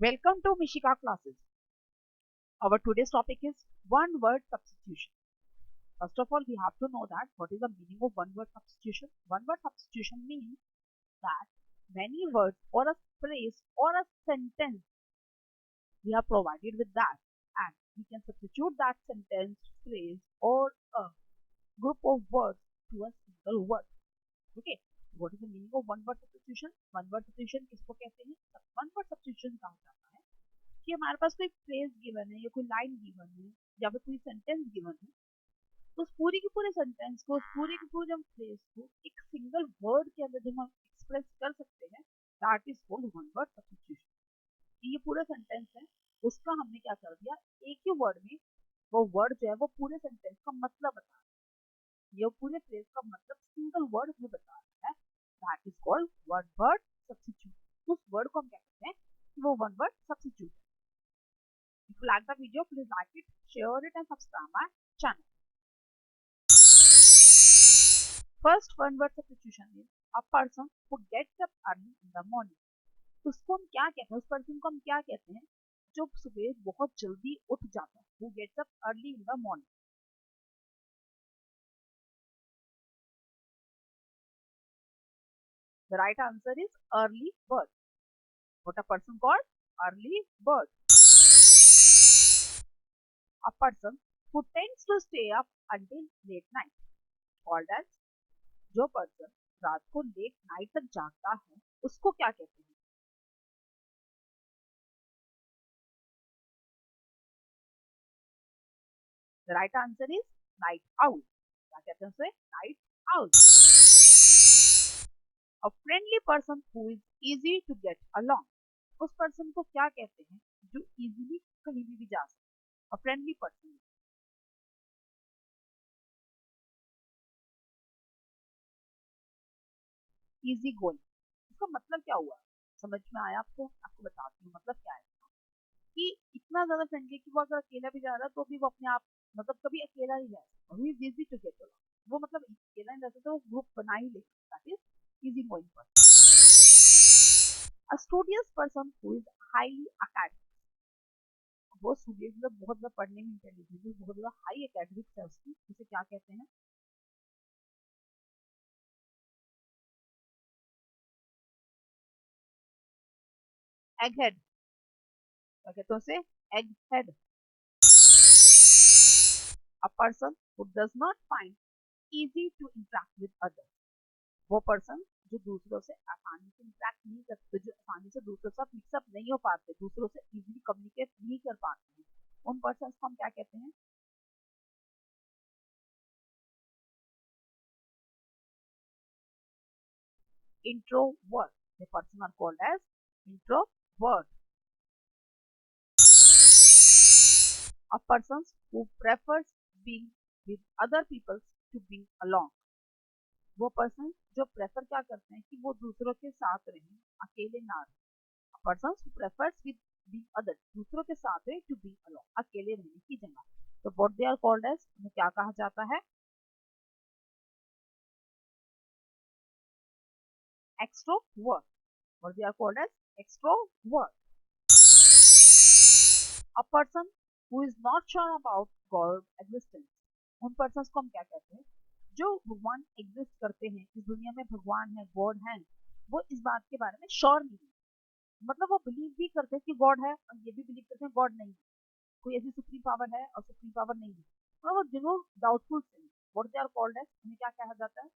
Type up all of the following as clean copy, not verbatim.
Welcome to Mishika classes. Our today's topic is one word substitution. First of all, we have to know that what is the meaning of one word substitution. One word substitution means that many words or a phrase or a sentence we are provided with that, and we can substitute that sentence, phrase or a group of words to a single word. Okay. What is the meaning of one word substitution? One word substitution किसको कहते हैं? One word substitution कहा जाता है कि हमारे पास कोई phrase given है या कोई लाइन गिवन है या फिर कोई सेंटेंस गिवन है, तो उस पूरी के पूरे सेंटेंस को, उस पूरी के पूरे फ्रेज को एक सिंगल वर्ड के अंदर जब हम एक्सप्रेस कर सकते हैं, that is called one word substitution. ये पूरा सेंटेंस है, उसका हमने क्या कर दिया, एक ही वर्ड में वो वर्ड जो है वो पूरे सेंटेंस का मतलब बता रहा है, ये पूरे फ्रेज का मतलब सिंगल वर्ड में बता रहा है, that is called one word substitute. उस वर्ड को हम क्या कहते हैं कि वो one word substitute. If you like the video, please like it, share it and subscribe my channel. First one word substitution is a person who gets up early in the morning. तो उसको हम क्या कहते हैं, उस person को हम क्या कहते हैं जो सुबह बहुत जल्दी उठ जाता है, who gets up early in the morning. The right answer is early bird. What a person called? Early bird. A person who tends to stay up until late night, called as, जो person रात को late night तक जागता है उसको क्या कहते हैं? The right answer is night owl. क्या कहते हैं उसे? Night owl. A friendly person who is easy to get along. उस पर्सन को क्या कहते हैं जो इजीली कहीं भी जा सकते? A friendly person. Easy going. इसका मतलब क्या हुआ? समझ में आया आपको? आपको बताती हूँ मतलब क्या है कि इतना ज्यादा फ्रेंडली कि वो अगर अकेला भी जा रहा है तो भी वो अपने आप मतलब कभी अकेला नहीं जाता, he is easy to get along. वो मतलब अकेला नहीं रहता तो वो ग्रुप बना ही लेता, that is easy going person. A studious person who is highly academic. वो स्टूडियस मतलब बहुत ज्यादा पढ़ने में इंटेलिजेंट, बहुत ज्यादा हाई एकेडमिक्स है उसकी, उसे क्या कहते हैं? Egghead. क्या कहते हैं उसे? Egghead. A person who does not find easy to interact with others. वो पर्सन जो दूसरों से आसानी से इंटरेक्ट नहीं करते, जो आसानी से दूसरों के साथ मिक्सअप नहीं हो पाते, दूसरों से इजीली कम्युनिकेट नहीं कर पाते हैं, उन पर्सन को हम क्या कहते हैं? Introvert. The person are called as introvert. A person who prefers being with other people to being alone. वो पर्सन जो प्रेफर क्या करते हैं कि वो दूसरों के साथ रहें, अकेले ना रहें। A person who prefers with being other, दूसरों के साथ रहे to be alone, अकेले रहने की जगह। तो what they are called as, उन्हें क्या कहा जाता है? Extrovert. What they are called as? Extrovert. A person who is not sure about God's existence. उन पर्सन को हम क्या कहते हैं जो भगवान एग्जिस्ट करते हैं, इस दुनिया में भगवान है, गॉड है, वो इस बात के बारे में श्योर नहीं है। मतलब वो बिलीव भी करते हैं कि गॉड है और ये भी बिलीव करते हैं गॉड नहीं है, कोई ऐसी सुप्रीम पावर है और सुप्रीम पावर नहीं है, और वो जो डाउटफुल से, what they are called as, उन्हें क्या कहा जाता है?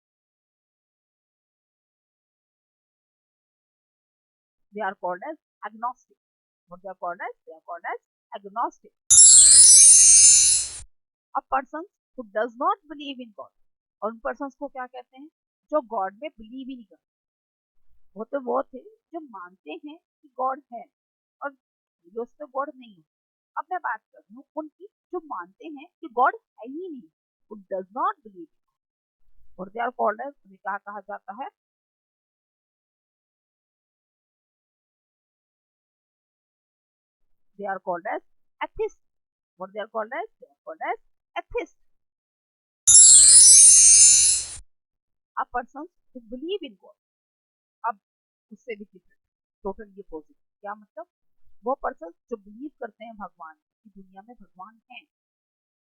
They are called as agnostic. What they are called as? They are called as agnostic. A person who does not believe in God. और उन पर्सन को क्या कहते हैं जो गॉड में बिलीव ही नहीं करते? वो तो वो थे जो मानते हैं कि गॉड है और जो उसमें गॉड नहीं है। अब मैं बात कर रही हूँ उनकी जो मानते हैं कि गॉड है ही नहीं, वो डज नॉट बिलीव। और दे आर कॉल्ड एज, उन्हें क्या कहा जाता है? They are called as atheist. What they are called as? They are called as atheist. A person who believe in God. अब उससे भी डिफरेंट, टोटली अपोजिट। क्या मतलब? वो पर्सन जो बिलीव करते हैं भगवान की दुनिया में भगवान है।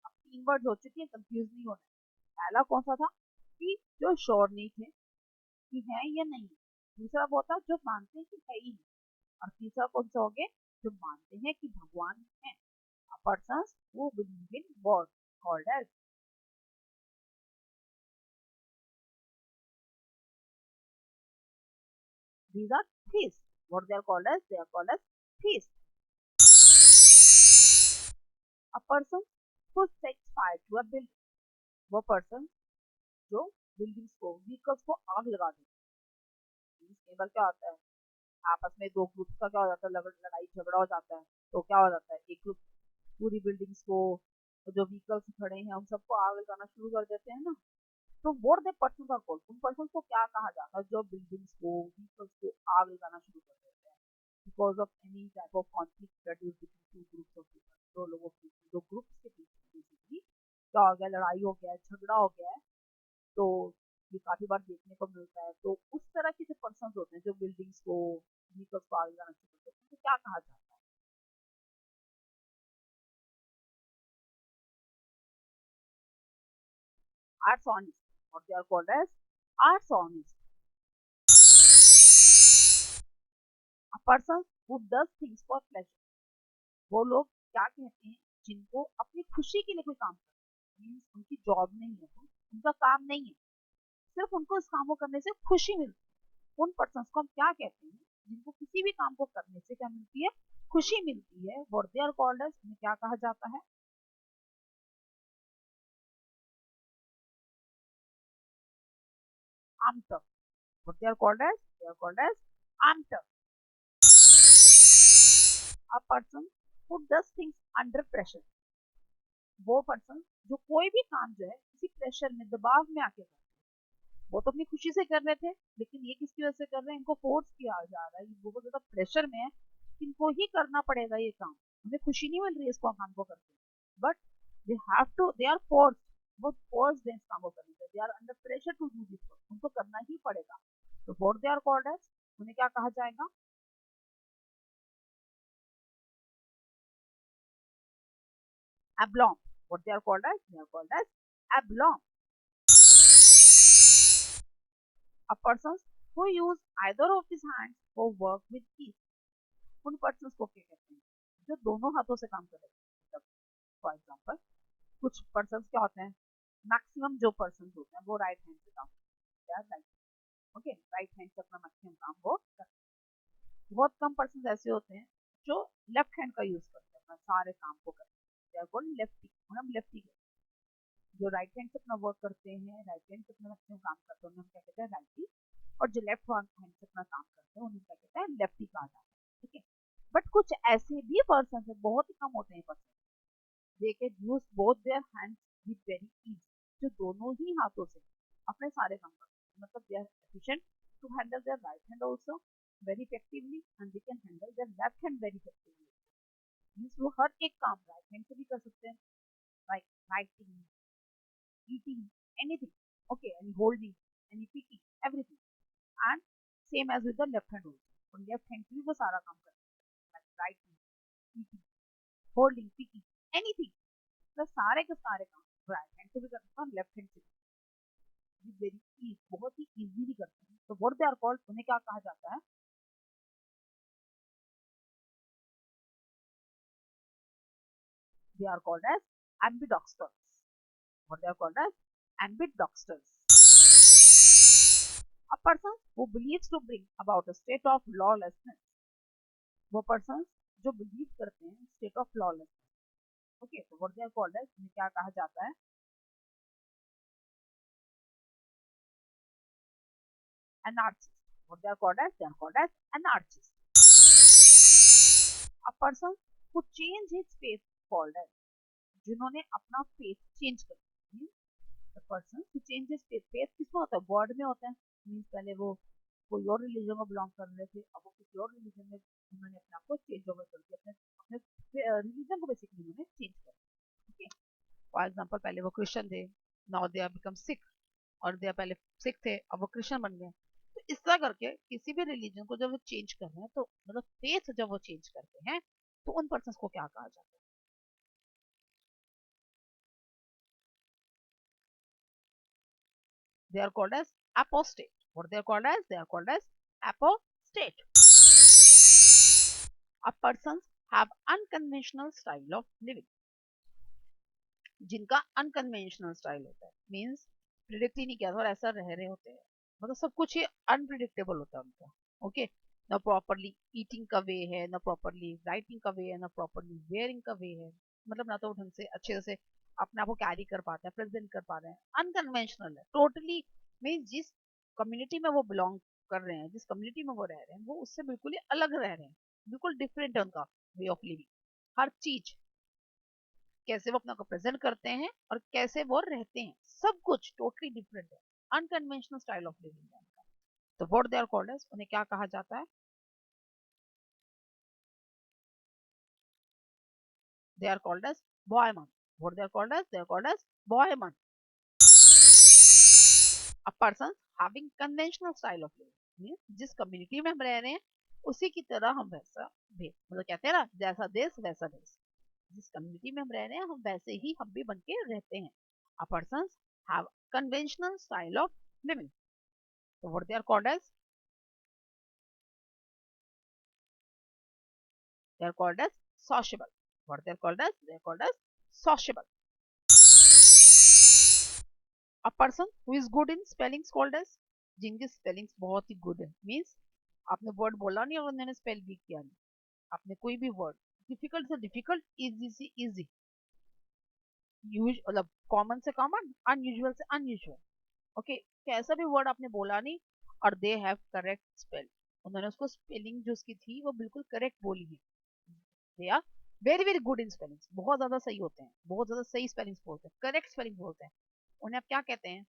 अब 3 वर्ड हो चुके हैं, कंफ्यूज नहीं होना। पहला कौन सा था कि जो श्योर नहीं थे कि है या नहीं। दूसरा वो था जो मानते हैं कि है ही नहीं। और तीसरा कौन सा हो गया, जो मानते हैं कि भगवान है। Persons who believe in God called as, these are theists. What they are called as, they are called as theists. A person who sets fire to a building, वो पर्सन जो बिल्डिंग्स को व्हीकल्स को आग लगा देते हैं। कई बार क्या होता है, आपस में दो ग्रुप्स का क्या हो जाता है, लड़ाई झगड़ा हो जाता है। तो क्या हो जाता है, एक ग्रुप पूरी बिल्डिंग्स को, जो व्हीकल्स खड़े हैं उन सबको आग लगाना शुरू कर देते हैं ना। तो what the person are called, उन पर्सन को क्या कहा जाता है जो बिल्डिंग्स को व्हीकल्स को आग लगाना शुरू कर देते हैं because of any type of conflict produce between two groups of people. दो लोगों के, दो ग्रुप्स के बीच बेसिकली क्या हो गया, लड़ाई हो गया है, झगड़ा हो गया है। तो ये काफी बार देखने को मिलता है। तो उस तरह के जो पर्सन होते हैं जो बिल्डिंग्स को व्हीकल्स को आग लगाना शुरू करते हैं, तो क्या कहा जाता है, arsonists. What they are called as arsonists. A person who does things for pleasure. वो लोग क्या कहते हैं, जिनको अपनी खुशी के लिए कोई काम करते हैं, मीन्स उनकी जॉब नहीं है, वो उनका काम नहीं है, सिर्फ उनको इस काम को करने से खुशी मिलती है। उन पर्सन को हम क्या कहते हैं, जिनको किसी भी काम को करने से क्या मिलती है, खुशी मिलती है। What they are called as, उन्हें क्या कहा जाता है, आमतक। What they are called as, they are called as आमतक। A person who does things under pressure, वो पर्सन जो कोई भी काम जो है किसी प्रेशर में, दबाव में आके करता है। वो तो अपनी खुशी से कर रहे थे, लेकिन ये किसकी वजह से कर रहे हैं, इनको फोर्स किया जा रहा है, ये बहुत ज्यादा प्रेशर में है, इनको ही करना पड़ेगा ये काम, उन्हें खुशी नहीं मिल रही है इसको काम को करके, but they have to, they are force, वो फोर्स दे इस काम को करने से, they are under pressure to do this, उनको करना ही पड़ेगा। तो what they are called as, उन्हें क्या कहा जाएगा, एब्लॉन्ग। What they are called as, they are called as एब्लॉन्ग। A person who use either of his hands for work with ease, उन पर्सन को क्या कहते हैं, जो दोनों हाथों से काम कर रहे हैं। फॉर एग्जाम्पल कुछ पर्सन क्या होते हैं, मैक्सिमम जो पर्सन होते हैं वो राइट हैंड से काम करते हैं, राइट, ओके, राइट हैंड से अपना मैक्सिमम काम वो करते हैं। बहुत कम पर्सन ऐसे होते हैं जो लेफ्ट हैंड का यूज करते हैं अपना सारे काम को करते हैं, लेफ्टी, हम लेफ्टी जो राइट हैंड से अपना वर्क करते हैं, राइट हैंड से अपना मैक्सिमम काम करते हैं, उन्हें हम क्या कहते हैं, राइटी। और जो लेफ्ट हैंड से अपना काम करते हैं उन्हें क्या कहते हैं, लेफ्टी कहा जाता है, ठीक है। बट कुछ ऐसे भी पर्सन है, बहुत ही कम होते हैं person, they can use both their hands with very is, जो दोनों ही हाथों से अपने सारे काम करते हैं, मतलब they are efficient to handle their right hand also very effectively and they can handle their left hand very effectively. Means वो हर एक काम राइट हैंड से भी कर सकते हैं, like writing, eating, anything, okay, any holding, any picking, everything. And same as with the left hand also. On left hand भी वो सारा काम करते हैं, like writing, eating, holding, picking, anything. तो सारे के सारे काम राइट हैंड से भी कर सकते हैं, लेफ्ट हैंड से भी वेरी इजी, बहुत ही इजीली करते हैं। तो व्हाट दे आर कॉल्ड, उन्हें क्या कहा जाता है, they are called as ambidextrous. What they are called as ambidextrous. A person who believes to bring about a state of lawlessness, वो पर्सन जो बिलीव करते हैं स्टेट ऑफ लॉलेसनेस, ओके। तो what they are called as, इन्हें क्या कहा जाता है, anarchist. What they are called as, they are called as anarchist. A person who change his faith called as, जिन्होंने अपना फेथ चेंज कर दिया, the person who change his faith, faith किसमें होता है, गॉड में होता है। मींस पहले वो कोई और रिलीजन को बिलोंग कर रहे थे, अब वो किसी और रिलीजन में उन्होंने अपने आप को चेंज ओवर कर दिया, अपने अपने रिलीजन को बेसिकली उन्होंने चेंज कर दिया, ओके। फॉर एग्जांपल पहले वो क्रिश्चियन थे, now they are become Sikh, और दे पहले सिख थे अब वो क्रिश्चियन बन गए। तो इस तरह करके किसी भी रिलीजन को जब वो चेंज कर रहे हैं, तो मतलब फेथ जब वो चेंज करते हैं, तो उन पर्सन को क्या कहा जाता है? They are called as apostate. What they are called as? They are called as apostate. A persons have unconventional style of living. जिनका अनकन्वेंशनल स्टाइल होता है, मीन्स प्रिडिक्ट ही नहीं किया था और ऐसा रह रहे होते हैं, मतलब सब कुछ ही अनप्रिडिक्टेबल होता है उनका। ओके, ना प्रॉपरली ईटिंग का वे है, ना प्रॉपरली राइटिंग का वे है, ना प्रॉपरली वेयरिंग का वे है, मतलब ना तो ढंग से अच्छे से अपने आप को कैरी कर पाते हैं, प्रेजेंट कर पा रहे हैं, अनकन्वेंशनल है टोटली। मीन्स जिस कम्युनिटी में वो बिलोंग कर रहे हैं, जिस कम्युनिटी में वो रह रहे हैं, वो उससे बिल्कुल ही अलग रह रहे हैं, बिल्कुल डिफरेंट है उनका वे ऑफ लिविंग। हर चीज, कैसे वो अपना को प्रेजेंट करते हैं और कैसे वो रहते हैं, सब कुछ टोटली डिफरेंट है, अनकन्वेंशनल स्टाइल ऑफ लिविंग है उनका। तो what they are called as, उन्हें क्या कहा जाता है? They are called as bohemian. What they are called as? They are called as bohemian. A person having conventional style of living means जिस community में हम रह रहे हैं उसी की तरह हम वैसा भी, मतलब कहते हैं ना, जैसा देश वैसा देश, जिस कम्युनिटी में हम रह रहे हैं हम वैसे ही हम भी बन के रहते हैं। A person have conventional style of living. So what they are called as? They are called as sociable. What they are called as? They are called as sociable. A person who is good in spellings called as, जिनकी spellings बहुत ही good है, means आपने word बोला नहीं और उन्होंने spell भी किया नहीं, आपने कोई भी वर्ड डिफिकल्ट से डिफिकल्ट, इजी से इजी, यूज मतलब कॉमन से कॉमन, अनयूजुअल से अनयूजुअल, ओके, कैसा भी वर्ड आपने बोला नहीं और दे हैव करेक्ट स्पेल, उन्होंने उसको स्पेलिंग जो उसकी थी वो बिल्कुल करेक्ट बोली है। They are very very good in spellings, बहुत ज्यादा सही होते हैं, बहुत ज्यादा सही स्पेलिंग्स बोलते हैं, करेक्ट स्पेलिंग बोलते हैं। उन्हें आप क्या कहते हैं?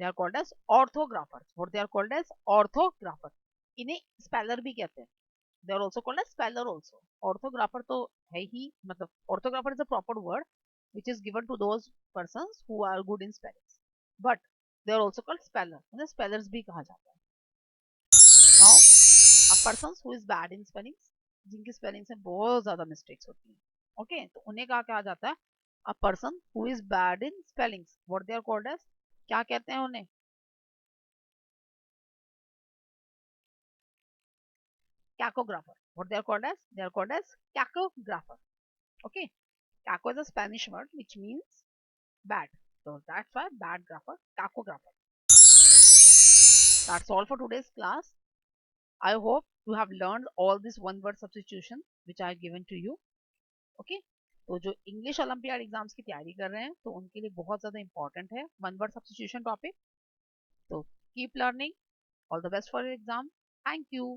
They are called as orthographers. What they are called as? Orthographer. इन्हें स्पेलर भी कहते हैं, they are also called as speller also. Orthographer तो है ही, मतलब orthographer is a proper word which is given to those persons who are good in spellings, but they are also called speller, उन्हें spellers भी कहा जाता है। now a person who is bad in spellings, जिनकी spelling में बहुत ज्यादा mistakes होती हैं, ओके, तो उन्हें क्या कहा जाता है? A person who is bad in spellings, what they are called as, क्या कहते हैं उन्हें? Cacographer. What they are called as? They are called as cacographer. Okay, caco is a Spanish word which means bad, so that's why bad grapher, tachographer. That's all for today's class. I hope you have learned all this one word substitution which I have given to you. Okay, तो जो English olympiad exams की तैयारी कर रहे हैं तो उनके लिए बहुत ज़्यादा इंपॉर्टेंट है वन वर्ड सब्स्टिट्यूशन टॉपिक। तो keep learning, all the best for your exam, thank you.